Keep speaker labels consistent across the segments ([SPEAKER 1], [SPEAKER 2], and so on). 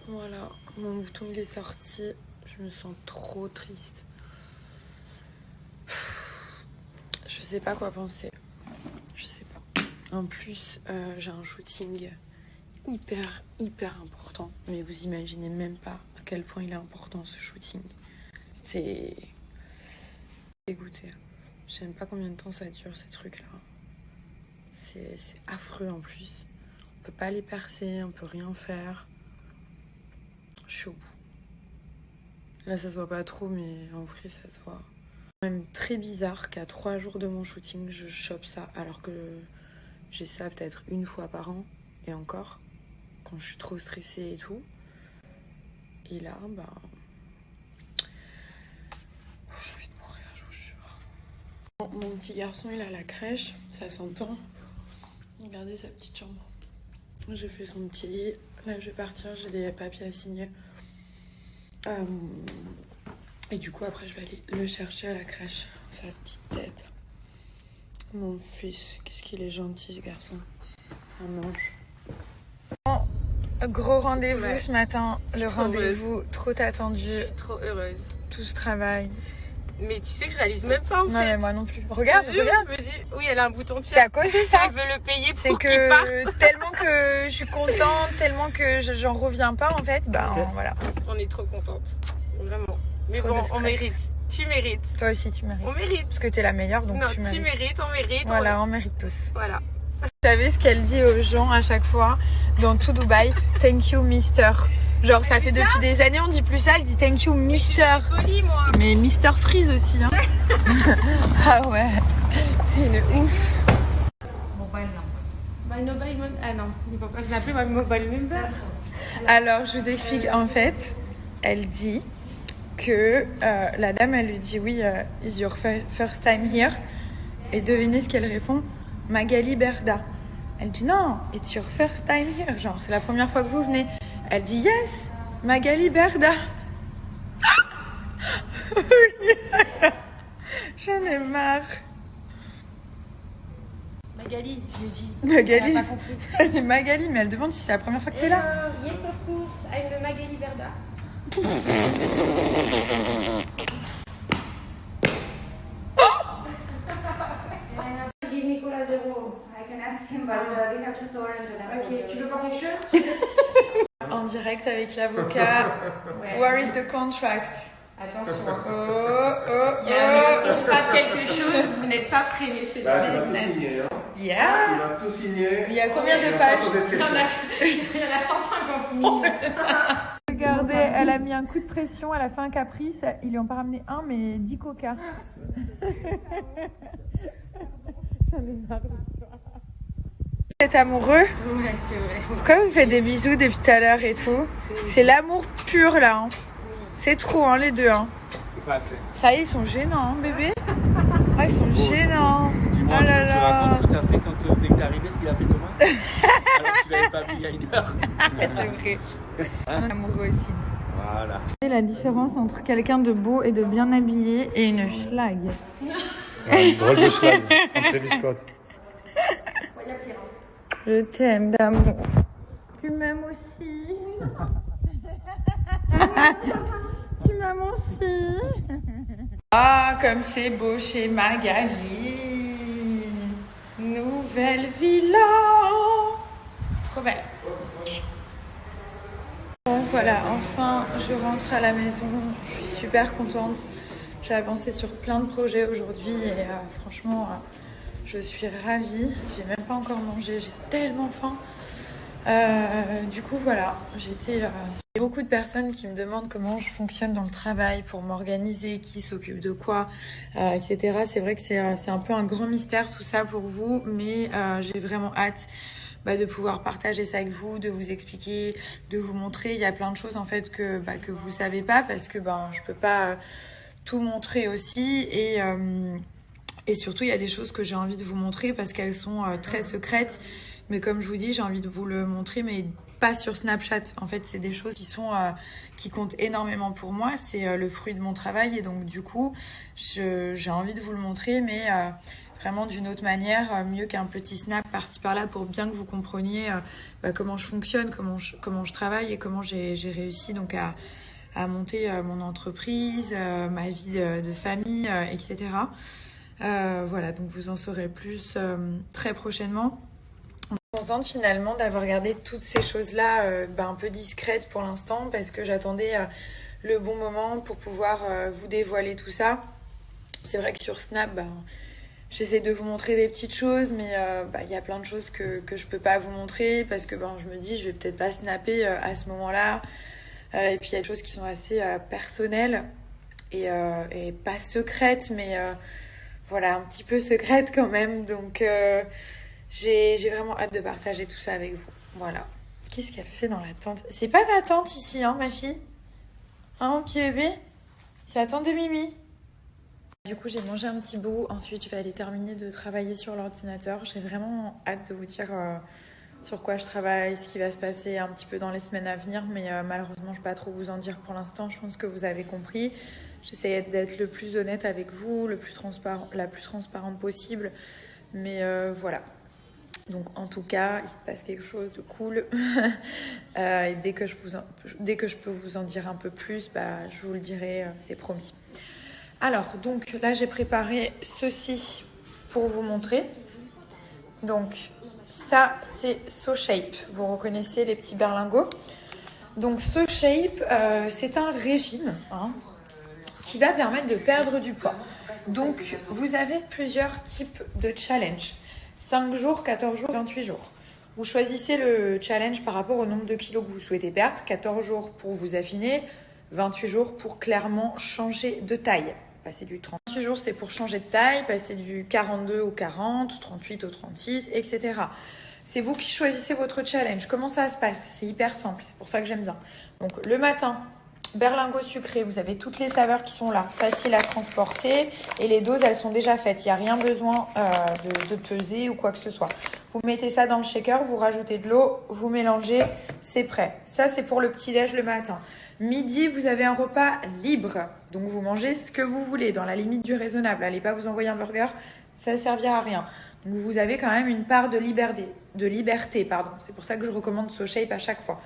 [SPEAKER 1] Voilà, mon bouton il est sorti. Je me sens trop triste. Je sais pas quoi penser. Je sais pas. En plus, j'ai un shooting hyper important. Mais vous imaginez même pas à quel point il est important ce shooting. C'est dégoûté. Je sais même pas combien de temps ça dure ces trucs-là. C'est affreux en plus. On peut pas les percer, on peut rien faire. Je suis au bout. Là ça se voit pas trop mais en vrai ça se voit. C'est même très bizarre qu'à 3 jours de mon shooting je chope ça alors que j'ai ça peut-être une fois par an et encore quand je suis trop stressée et tout. Et là bah j'ai envie de mourir, je vous jure. Mon petit garçon il est à la crèche, ça s'entend. Regardez sa petite chambre. J'ai fait son petit lit. Là je vais partir, j'ai des papiers à signer. Et du coup après je vais aller le chercher à la crèche. Sa petite tête. Mon fils, qu'est-ce qu'il est gentil ce garçon. C'est un ange. Bon, gros rendez-vous ce matin. Le rendez-vous trop attendu.
[SPEAKER 2] Je suis trop heureuse.
[SPEAKER 1] Tout ce travail.
[SPEAKER 2] Mais tu sais que je réalise même pas en fait.
[SPEAKER 1] Non mais moi non plus. Regarde.
[SPEAKER 2] Je me dis, oui elle a un bouton de
[SPEAKER 1] C'est à cause de ça.
[SPEAKER 2] Elle veut le payer
[SPEAKER 1] C'est
[SPEAKER 2] pour qu'il parte.
[SPEAKER 1] que tellement que je suis contente, tellement que j'en reviens pas en fait. Voilà.
[SPEAKER 2] On est trop contente. Vraiment. Mais
[SPEAKER 1] Trop
[SPEAKER 2] bon,
[SPEAKER 1] de stress.
[SPEAKER 2] on mérite. Tu mérites.
[SPEAKER 1] Toi aussi tu mérites.
[SPEAKER 2] On mérite.
[SPEAKER 1] Parce que t'es la meilleure donc
[SPEAKER 2] Non,
[SPEAKER 1] tu mérites.
[SPEAKER 2] on mérite.
[SPEAKER 1] Voilà, on mérite tous.
[SPEAKER 2] Voilà.
[SPEAKER 1] Vous savez ce qu'elle dit aux gens à chaque fois dans tout Dubaï? Thank you, mister. Genre, ça fait depuis des années, on dit plus ça, elle dit thank you, mister.
[SPEAKER 2] Folie, moi.
[SPEAKER 1] Mais Mister Freeze aussi, hein. Ah ouais, c'est une ouf.
[SPEAKER 3] Mobile number.
[SPEAKER 2] My mobile member. Ah non, il ne faut pas s'appeler my mobile member.
[SPEAKER 1] Alors, je vous explique, en fait, elle dit que la dame, elle lui dit oui, is your first time here? Et devinez ce qu'elle répond? Magali Berda. Elle dit non, it's your first time here. Genre, c'est la première fois que vous venez. Elle dit yes, Magali Berda. J'en ai marre.
[SPEAKER 2] Magali, je lui dis.
[SPEAKER 1] Magali.
[SPEAKER 2] Elle a pas compris.
[SPEAKER 1] Elle dit Magali, mais elle demande si c'est la première fois que t'es là.
[SPEAKER 2] Yes, of course, I'm the Magali Berda. Give Nicolas 0.
[SPEAKER 3] I can ask him, but we have to store in Geneva.
[SPEAKER 2] Ok, tu veux voir quelque chose?
[SPEAKER 1] En direct avec l'avocat.
[SPEAKER 3] Ouais.
[SPEAKER 1] Where is the contract?
[SPEAKER 2] Attention.
[SPEAKER 1] Oh.
[SPEAKER 2] Il y a le contrat de quelque chose, vous n'êtes pas freinés, c'est
[SPEAKER 4] Bah,
[SPEAKER 2] du
[SPEAKER 4] tu vas tout
[SPEAKER 2] business.
[SPEAKER 4] signer, hein.
[SPEAKER 1] Yeah.
[SPEAKER 4] Tu vas tout signer.
[SPEAKER 1] Il y a combien de
[SPEAKER 4] Tu vas
[SPEAKER 1] pages?
[SPEAKER 4] pas poser de
[SPEAKER 2] Il y en
[SPEAKER 4] questions.
[SPEAKER 2] a, il y en a 150 000.
[SPEAKER 1] Regardez, elle a mis un coup de pression, elle a fait un caprice. Ils lui ont pas ramené un, mais 10 coca. J'en ai marre de ça. Vous êtes amoureux?
[SPEAKER 2] Ouais, c'est vrai.
[SPEAKER 1] Pourquoi vous faites des bisous depuis tout à l'heure et tout? C'est l'amour pur là. Hein. C'est trop, hein, les deux. Hein.
[SPEAKER 4] C'est pas assez.
[SPEAKER 1] Ça y est, ils sont gênants, hein, bébé. Ah, ils sont gênants.
[SPEAKER 5] Dis-moi,
[SPEAKER 1] Oh là
[SPEAKER 5] tu
[SPEAKER 1] là.
[SPEAKER 5] racontes ce que tu as fait quand, dès que t'es arrivé, ce qu'il a fait Thomas. Alors que tu l'avais pas vu il y a une heure.
[SPEAKER 1] C'est vrai. On est amoureux aussi.
[SPEAKER 5] Voilà.
[SPEAKER 1] C'est la différence entre quelqu'un de beau et de bien habillé et une schlag.
[SPEAKER 6] Drôle de schlag, comme Travis Scott.
[SPEAKER 1] Je t'aime d'amour. Tu m'aimes aussi. Tu m'aimes aussi. Ah, comme c'est beau chez Magali. Nouvelle villa. Trop belle. Bon, voilà, enfin, je rentre à la maison. Je suis super contente. J'ai avancé sur plein de projets aujourd'hui et franchement, je suis ravie. J'ai même pas encore mangé, j'ai tellement faim. Du coup, voilà, il y a beaucoup de personnes qui me demandent comment je fonctionne dans le travail pour m'organiser, qui s'occupe de quoi, etc. C'est vrai que c'est un peu un grand mystère tout ça pour vous, mais j'ai vraiment hâte de pouvoir partager ça avec vous, de vous expliquer, de vous montrer. Il y a plein de choses en fait que vous savez pas parce que je peux pas tout montrer aussi et surtout il y a des choses que j'ai envie de vous montrer parce qu'elles sont très secrètes. Mais comme je vous dis, j'ai envie de vous le montrer, mais pas sur Snapchat. En fait, c'est des choses qui comptent énormément pour moi. C'est le fruit de mon travail et donc du coup, j'ai envie de vous le montrer, mais vraiment d'une autre manière, mieux qu'un petit snap par-ci par-là pour bien que vous compreniez comment je fonctionne, comment je travaille et comment j'ai réussi donc à monter mon entreprise, ma vie de famille, etc. Voilà, donc vous en saurez plus très prochainement. Je suis contente finalement d'avoir gardé toutes ces choses-là un peu discrètes pour l'instant parce que j'attendais le bon moment pour pouvoir vous dévoiler tout ça. C'est vrai que sur Snap, j'essaie de vous montrer des petites choses, mais il y a plein de choses que je peux pas vous montrer parce que je me dis je vais peut-être pas snapper à ce moment-là. Et puis il y a des choses qui sont assez personnelles et pas secrètes, mais voilà, un petit peu secrètes quand même. Donc j'ai vraiment hâte de partager tout ça avec vous. Voilà. Qu'est-ce qu'elle fait dans la tente? C'est pas ta tante ici, hein, ma fille? Hein, mon petit bébé? C'est la tante de Mimi. Du coup, j'ai mangé un petit bout. Ensuite, je vais aller terminer de travailler sur l'ordinateur. J'ai vraiment hâte de vous dire sur quoi je travaille, ce qui va se passer un petit peu dans les semaines à venir. Mais malheureusement, je ne peux pas trop vous en dire pour l'instant. Je pense que vous avez compris. J'essaie d'être le plus honnête avec vous, la plus transparente possible. Mais voilà. Donc en tout cas, il se passe quelque chose de cool. Et dès que je peux vous en dire un peu plus, je vous le dirai, c'est promis. Alors, donc là, j'ai préparé ceci pour vous montrer. Donc, ça, c'est SoShape. Vous reconnaissez les petits berlingots. Donc, SoShape, c'est un régime qui va permettre de perdre du poids. Donc, vous avez plusieurs types de challenge. 5 jours, 14 jours, 28 jours. Vous choisissez le challenge par rapport au nombre de kilos que vous souhaitez perdre. 14 jours pour vous affiner, 28 jours pour clairement changer de taille. Passer du 38 jours, c'est pour changer de taille, passer du 42 au 40, 38 au 36, etc. C'est vous qui choisissez votre challenge. Comment ça se passe? C'est hyper simple, c'est pour ça que j'aime bien. Donc le matin, berlingot sucré, vous avez toutes les saveurs qui sont là, faciles à transporter et les doses, elles sont déjà faites. Il n'y a rien besoin de peser ou quoi que ce soit. Vous mettez ça dans le shaker, vous rajoutez de l'eau, vous mélangez, c'est prêt. Ça, c'est pour le petit-déj le matin. Midi, vous avez un repas libre. Donc, vous mangez ce que vous voulez dans la limite du raisonnable. Allez pas vous envoyer un burger, ça ne servira à rien. Donc, vous avez quand même une part de liberté. C'est pour ça que je recommande SoShape à chaque fois.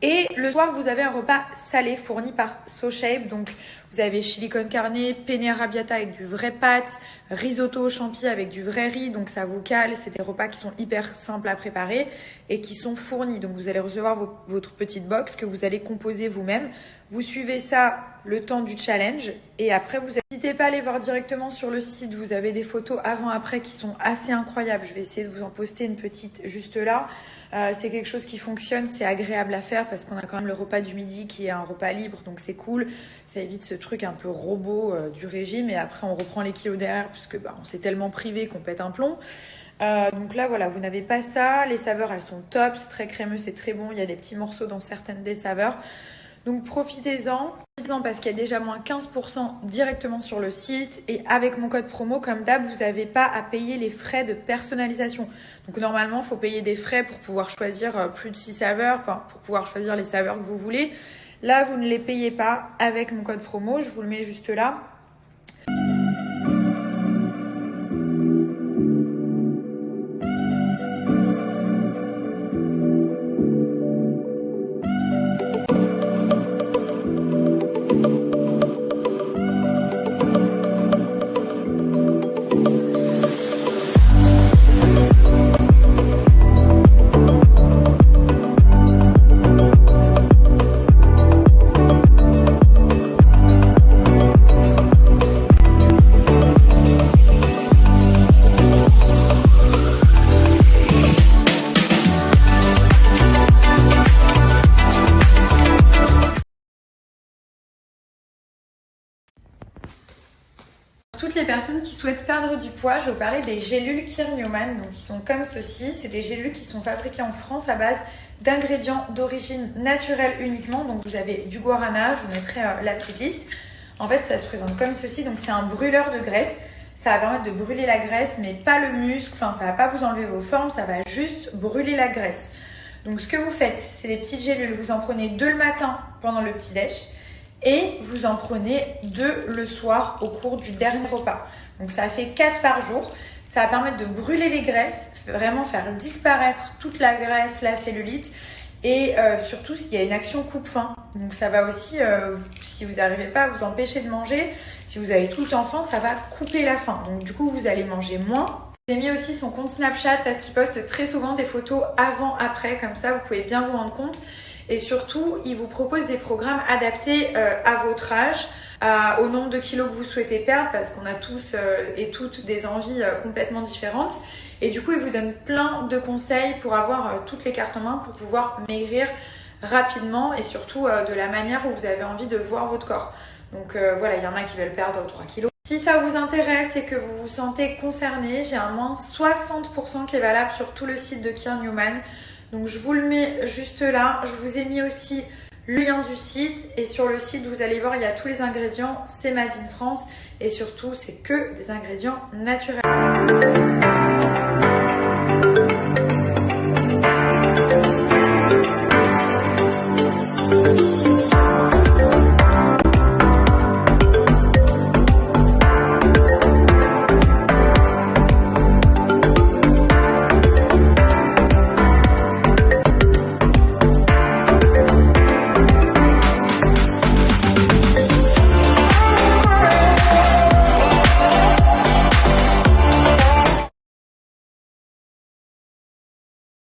[SPEAKER 1] Et le soir, vous avez un repas salé fourni par SoShape. Donc, vous avez chili con carne, penne arrabbiata avec du vrai pâte, risotto aux champi avec du vrai riz. Donc, ça vous cale. C'est des repas qui sont hyper simples à préparer et qui sont fournis. Donc, vous allez recevoir votre petite box que vous allez composer vous-même. Vous suivez ça le temps du challenge et après, n'hésitez pas à aller voir directement sur le site. Vous avez des photos avant-après qui sont assez incroyables. Je vais essayer de vous en poster une petite juste là. C'est quelque chose qui fonctionne, c'est agréable à faire parce qu'on a quand même le repas du midi qui est un repas libre, donc c'est cool. Ça évite ce truc un peu robot du régime et après on reprend les kilos derrière parce que on s'est tellement privé qu'on pète un plomb. Donc là voilà, vous n'avez pas ça. Les saveurs elles sont top, c'est très crémeux, c'est très bon. Il y a des petits morceaux dans certaines des saveurs. Donc profitez-en parce qu'il y a déjà moins 15% directement sur le site et avec mon code promo, comme d'hab, vous n'avez pas à payer les frais de personnalisation. Donc normalement, il faut payer des frais pour pouvoir choisir plus de 6 saveurs, pour pouvoir choisir les saveurs que vous voulez. Là, vous ne les payez pas avec mon code promo, je vous le mets juste là. Toutes les personnes qui souhaitent perdre du poids, je vais vous parler des gélules Kyr Newman, donc qui sont comme ceci. C'est des gélules qui sont fabriquées en France à base d'ingrédients d'origine naturelle uniquement. Donc vous avez du guarana, je vous mettrai la petite liste. En fait, ça se présente comme ceci, donc c'est un brûleur de graisse. Ça va permettre de brûler la graisse, mais pas le muscle. Enfin, ça va pas vous enlever vos formes, ça va juste brûler la graisse. Donc ce que vous faites, c'est des petites gélules. Vous en prenez 2 le matin pendant le petit-déj. et vous en prenez 2 le soir au cours du dernier repas. Donc ça fait 4 par jour. Ça va permettre de brûler les graisses, vraiment faire disparaître toute la graisse, la cellulite. Et surtout, il y a une action coupe-faim. Donc ça va aussi, si vous n'arrivez pas à vous empêcher de manger, si vous avez tout le temps faim, ça va couper la faim. Donc du coup, vous allez manger moins. J'ai mis aussi son compte Snapchat parce qu'il poste très souvent des photos avant-après. Comme ça, vous pouvez bien vous rendre compte. Et surtout, il vous propose des programmes adaptés à votre âge, au nombre de kilos que vous souhaitez perdre, parce qu'on a tous et toutes des envies complètement différentes. Et du coup, il vous donne plein de conseils pour avoir toutes les cartes en main pour pouvoir maigrir rapidement et surtout de la manière où vous avez envie de voir votre corps. Donc voilà, il y en a qui veulent perdre 3 kilos. Si ça vous intéresse et que vous vous sentez concerné, j'ai un moins 60% qui est valable sur tout le site de Keir Newman. Donc je vous le mets juste là. Je vous ai mis aussi le lien du site. Et sur le site, vous allez voir, il y a tous les ingrédients. C'est Made in France. Et surtout, c'est que des ingrédients naturels.